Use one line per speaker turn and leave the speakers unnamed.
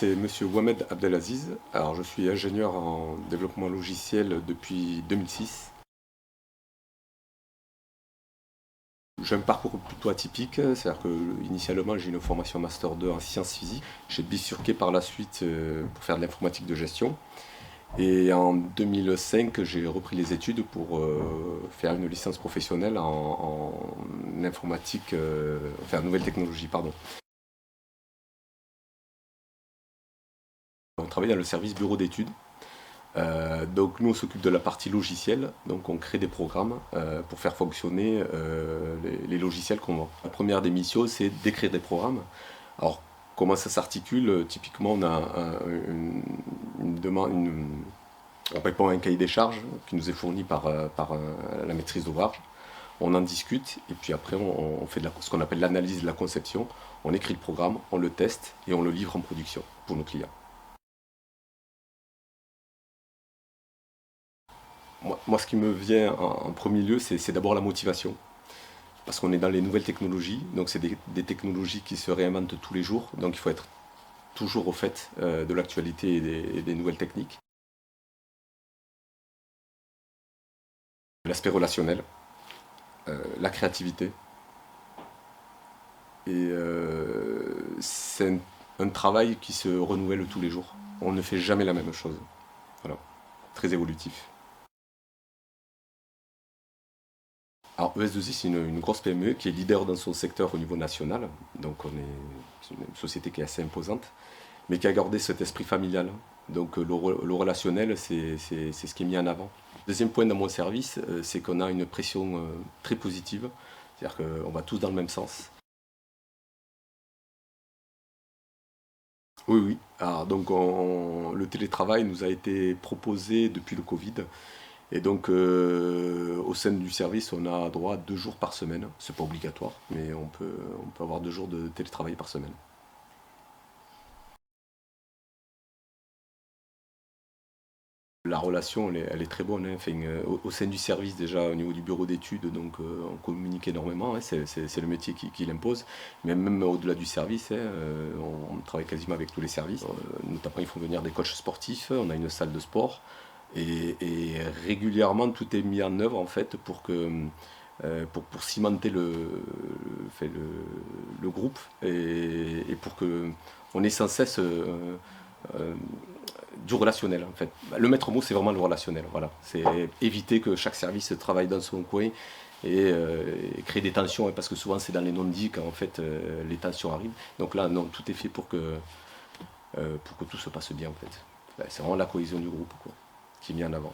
C'est Monsieur Ouamed Abdelaziz. Alors, je suis ingénieur en développement logiciel depuis 2006. J'ai un parcours plutôt atypique, c'est-à-dire que initialement j'ai une formation Master 2 en sciences physiques. J'ai bifurqué par la suite pour faire de l'informatique de gestion. Et en 2005, j'ai repris les études pour faire une licence professionnelle en informatique, enfin nouvelles technologies, pardon. On travaille dans le service bureau d'études. Donc nous on s'occupe de la partie logicielle, donc on crée des programmes pour faire fonctionner les logiciels qu'on vend. La première des missions c'est d'écrire des programmes. Alors comment ça s'articule? Typiquement on a une demande, on répond à un cahier des charges qui nous est fourni par la maîtrise d'ouvrage. On en discute et puis après on fait ce qu'on appelle l'analyse de la conception. On écrit le programme, on le teste et on le livre en production pour nos clients. Moi, ce qui me vient en premier lieu, c'est d'abord la motivation. Parce qu'on est dans les nouvelles technologies, donc c'est des technologies qui se réinventent tous les jours, donc il faut être toujours au fait de l'actualité et des nouvelles techniques. L'aspect relationnel, la créativité, et c'est un travail qui se renouvelle tous les jours. On ne fait jamais la même chose. Voilà, très évolutif. Alors ES2I, c'est une grosse PME qui est leader dans son secteur au niveau national. Donc c'est une société qui est assez imposante, mais qui a gardé cet esprit familial. Donc le relationnel, c'est ce qui est mis en avant. Deuxième point dans mon service, c'est qu'on a une pression très positive. C'est-à-dire qu'on va tous dans le même sens. Oui, oui. Alors, donc le télétravail nous a été proposé depuis le Covid. Et donc, au sein du service, on a droit à 2 jours par semaine. C'est pas obligatoire, mais on peut avoir 2 jours de télétravail par semaine. La relation, elle est très bonne, hein. Enfin, au sein du service, déjà, au niveau du bureau d'études, donc on communique énormément, hein. C'est le métier qui l'impose. Mais même au-delà du service, hein, on travaille quasiment avec tous les services. Notamment, ils font venir des coachs sportifs, on a une salle de sport. Et régulièrement, tout est mis en œuvre en fait pour cimenter fait, le groupe et pour que on ait sans cesse euh, du relationnel en fait. Le maître mot c'est vraiment le relationnel. Voilà, c'est éviter que chaque service travaille dans son coin et créer des tensions, hein, parce que souvent c'est dans les non-dits qu'en fait les tensions arrivent. Donc là, non, tout est fait pour que tout se passe bien en fait. C'est vraiment la cohésion du groupe quoi, qui est mis en avant.